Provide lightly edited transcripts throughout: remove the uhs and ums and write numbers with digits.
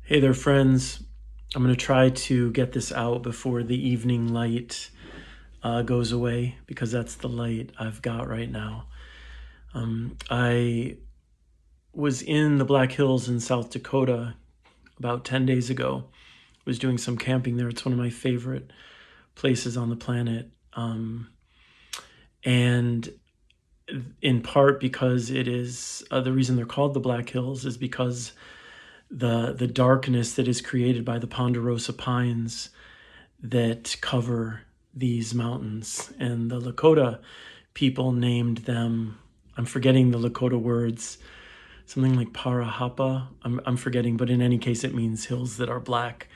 Hey there, friends. I'm going to try to get this out before the evening light goes away because that's the light I've got right now. I was in the Black Hills in South Dakota about 10 days ago. Was doing some camping there. It's one of my favorite places on the planet. And in part because it is, the reason they're called the Black Hills is because the darkness that is created by the ponderosa pines that cover these mountains. And the Lakota people named them, I'm forgetting the Lakota words, something like Parahapa. I'm forgetting, but in any case, it means hills that are black.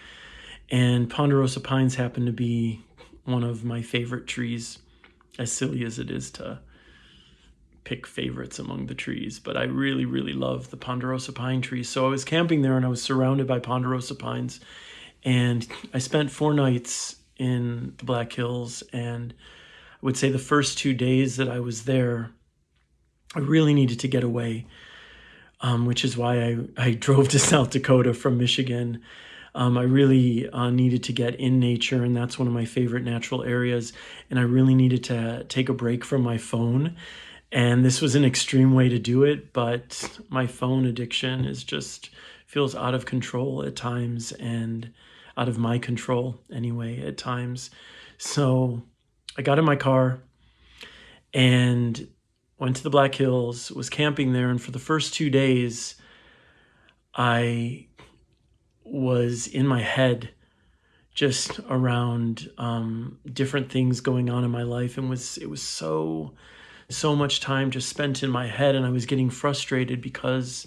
And ponderosa pines happen to be one of my favorite trees, as silly as it is to pick favorites among the trees, but I really, really love the ponderosa pine trees. So I was camping there and I was surrounded by ponderosa pines, and I spent 4 nights in the Black Hills. And I would say the first 2 days that I was there, I really needed to get away, which is why I drove to South Dakota from Michigan. I really needed to get in nature, and that's one of my favorite natural areas. And I really needed to take a break from my phone. And this was an extreme way to do it, but my phone addiction is just feels out of control at times, and out of my control anyway at times. So I got in my car and went to the Black Hills, was camping there. And for the first 2 days, I was in my head just around different things going on in my life. And it was so much time just spent in my head, and I was getting frustrated because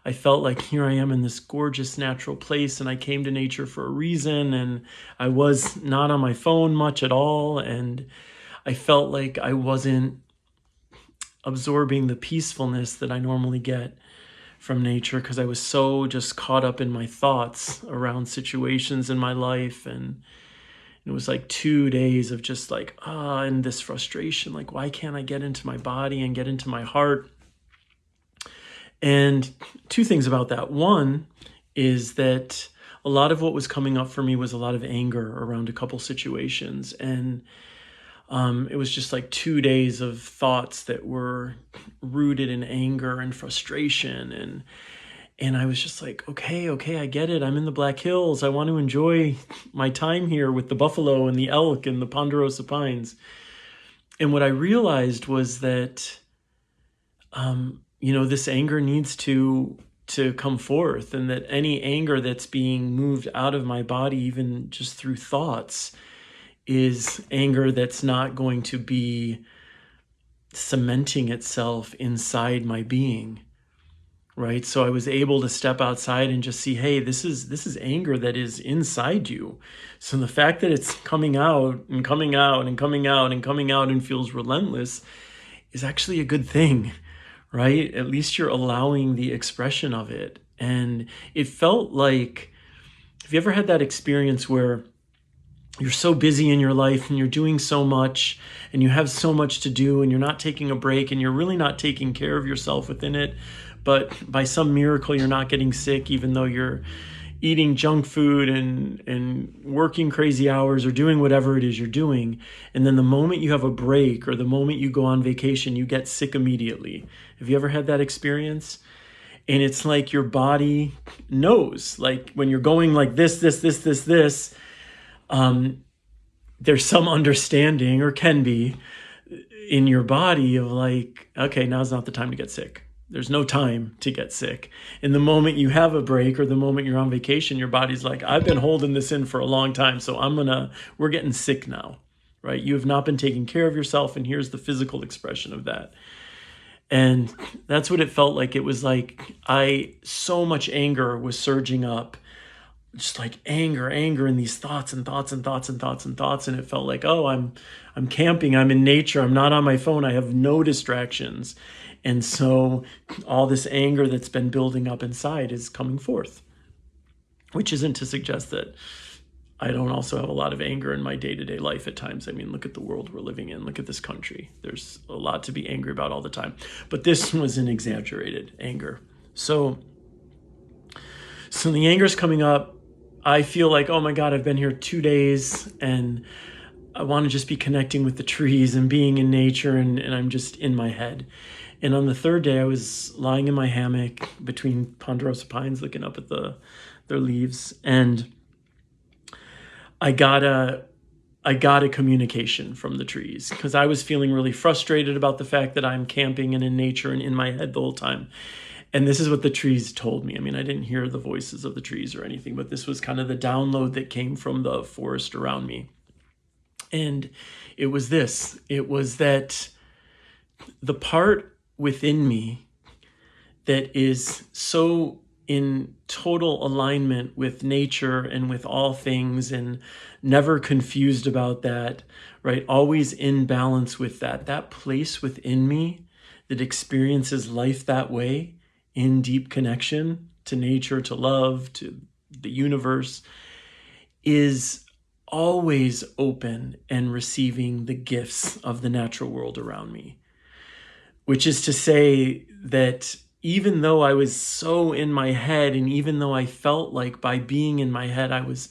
I felt like here I am in this gorgeous natural place, and I came to nature for a reason, and I was not on my phone much at all, and I felt like I wasn't absorbing the peacefulness that I normally get from nature because I was so just caught up in my thoughts around situations in my life. And it was like 2 days of just like, and this frustration, like, why can't I get into my body and get into my heart? And 2 things about that. One is that a lot of what was coming up for me was a lot of anger around a couple situations. And it was just like 2 days of thoughts that were rooted in anger and frustration. And I was just like, okay, I get it. I'm in the Black Hills. I want to enjoy my time here with the buffalo and the elk and the ponderosa pines. And what I realized was that, this anger needs to come forth, and that any anger that's being moved out of my body, even just through thoughts, is anger that's not going to be cementing itself inside my being. Right. So I was able to step outside and just see, hey, this is anger that is inside you. So the fact that it's coming out and coming out and coming out and coming out and feels relentless is actually a good thing, right? At least you're allowing the expression of it. And it felt like, have you ever had that experience where you're so busy in your life and you're doing so much and you have so much to do and you're not taking a break and you're really not taking care of yourself within it, but by some miracle you're not getting sick, even though you're eating junk food and working crazy hours or doing whatever it is you're doing. And then the moment you have a break or the moment you go on vacation, you get sick immediately. Have you ever had that experience? And it's like your body knows, like when you're going like this, there's some understanding, or can be, in your body of like, okay, now's not the time to get sick. There's no time to get sick. And the moment you have a break or the moment you're on vacation, your body's like, I've been holding this in for a long time, so we're getting sick now, right? You have not been taking care of yourself, and here's the physical expression of that. And that's what it felt like. It was like so much anger was surging up, just like anger, and these thoughts and thoughts and thoughts and thoughts and thoughts. And it felt like, oh, I'm camping, I'm in nature, I'm not on my phone, I have no distractions. And so all this anger that's been building up inside is coming forth, which isn't to suggest that I don't also have a lot of anger in my day-to-day life at times. I mean, look at the world we're living in. Look at this country. There's a lot to be angry about all the time. But this was an exaggerated anger. So So the anger's coming up. I feel like, oh my God, I've been here 2 days and I want to just be connecting with the trees and being in nature, and I'm just in my head. And on the third day, I was lying in my hammock between ponderosa pines looking up at their leaves, and I got a communication from the trees because I was feeling really frustrated about the fact that I'm camping and in nature and in my head the whole time. And this is what the trees told me. I mean, I didn't hear the voices of the trees or anything, but this was kind of the download that came from the forest around me. And it was this. It was that the part within me that is so in total alignment with nature and with all things and never confused about that, right? Always in balance with that. That place within me that experiences life that way, in deep connection to nature, to love, to the universe, is always open and receiving the gifts of the natural world around me. Which is to say that even though I was so in my head, and even though I felt like by being in my head, I was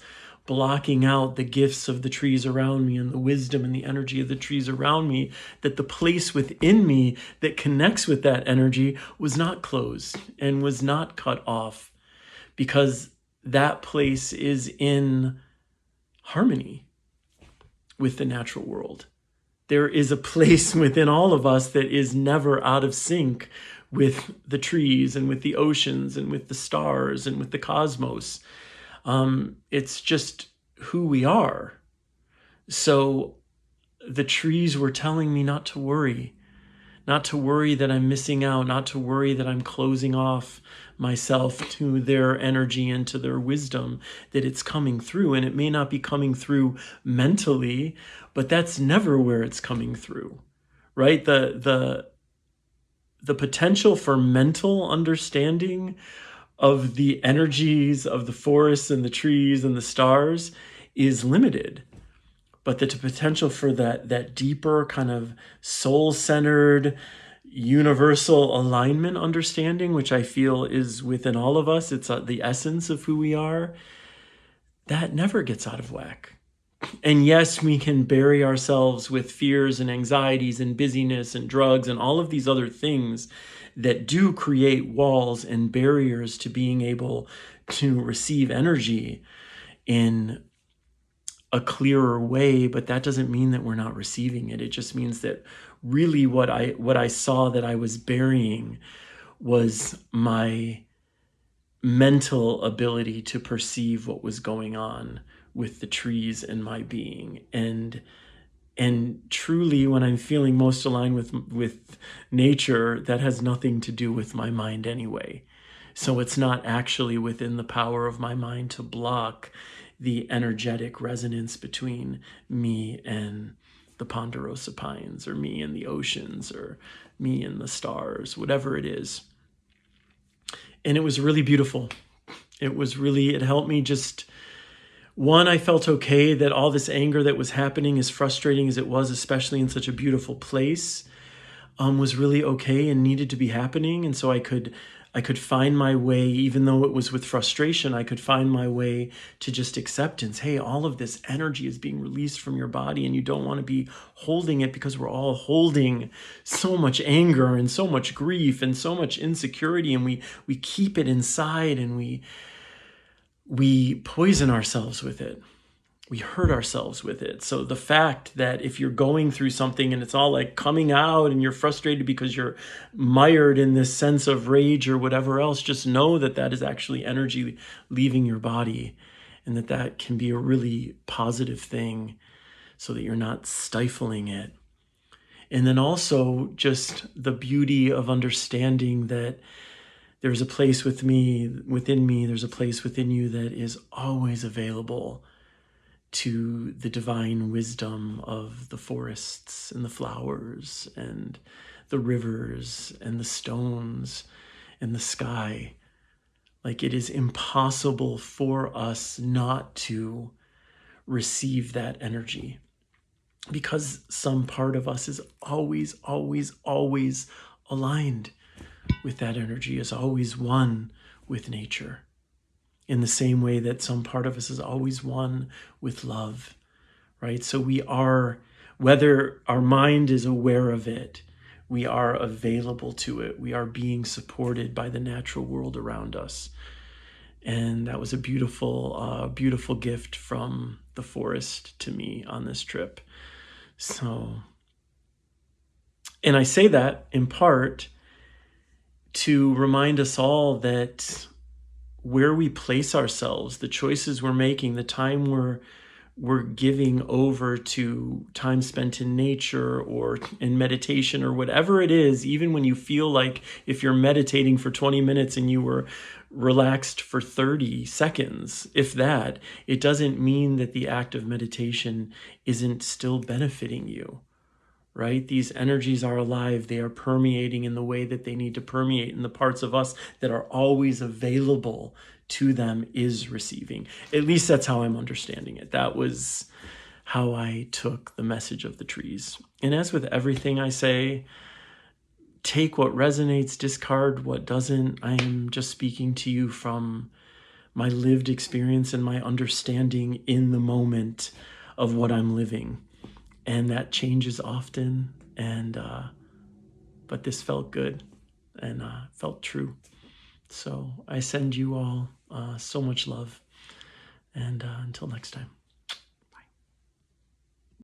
blocking out the gifts of the trees around me and the wisdom and the energy of the trees around me, that the place within me that connects with that energy was not closed and was not cut off, because that place is in harmony with the natural world. There is a place within all of us that is never out of sync with the trees and with the oceans and with the stars and with the cosmos. It's just who we are. So the trees were telling me not to worry that I'm missing out, not to worry that I'm closing off myself to their energy and to their wisdom, that it's coming through. And it may not be coming through mentally, but that's never where it's coming through, right? The potential for mental understanding of the energies of the forests and the trees and the stars is limited. But the potential for that deeper kind of soul-centered, universal alignment understanding, which I feel is within all of us, it's the essence of who we are, that never gets out of whack. And yes, we can bury ourselves with fears and anxieties and busyness and drugs and all of these other things that do create walls and barriers to being able to receive energy in a clearer way, but that doesn't mean that we're not receiving it. It just means that really what I saw that I was burying was my mental ability to perceive what was going on with the trees and my being. And truly, when I'm feeling most aligned with nature, that has nothing to do with my mind anyway. So it's not actually within the power of my mind to block the energetic resonance between me and the ponderosa pines, or me and the oceans, or me and the stars, whatever it is. And it was really beautiful. It helped me just, one, I felt okay that all this anger that was happening, as frustrating as it was, especially in such a beautiful place, was really okay and needed to be happening. And so I could find my way, even though it was with frustration, I could find my way to just acceptance. Hey, all of this energy is being released from your body, and you don't want to be holding it, because we're all holding so much anger and so much grief and so much insecurity, and we keep it inside, and we poison ourselves with it. We hurt ourselves with it. So the fact that if you're going through something and it's all like coming out and you're frustrated because you're mired in this sense of rage or whatever else, just know that that is actually energy leaving your body, and that can be a really positive thing, so that you're not stifling it. And then also just the beauty of understanding that there's a place within me, there's a place within you that is always available to the divine wisdom of the forests and the flowers and the rivers and the stones and the sky. Like, it is impossible for us not to receive that energy, because some part of us is always, always, always aligned with that energy, is always one with nature. in the same way that some part of us is always one with love, right? So we are, whether our mind is aware of it, we are available to it. We are being supported by the natural world around us. And that was a beautiful gift from the forest to me on this trip. So, and I say that in part to remind us all that where we place ourselves, the choices we're making, the time we're giving over to time spent in nature or in meditation or whatever it is, even when you feel like if you're meditating for 20 minutes and you were relaxed for 30 seconds, if that, it doesn't mean that the act of meditation isn't still benefiting you, right? These energies are alive. They are permeating in the way that they need to permeate, and the parts of us that are always available to them is receiving. At least that's how I'm understanding it. That was how I took the message of the trees. And as with everything I say, take what resonates, discard what doesn't. I am just speaking to you from my lived experience and my understanding in the moment of what I'm living. And that changes often. And but this felt good and felt true. So I send you all so much love. And until next time.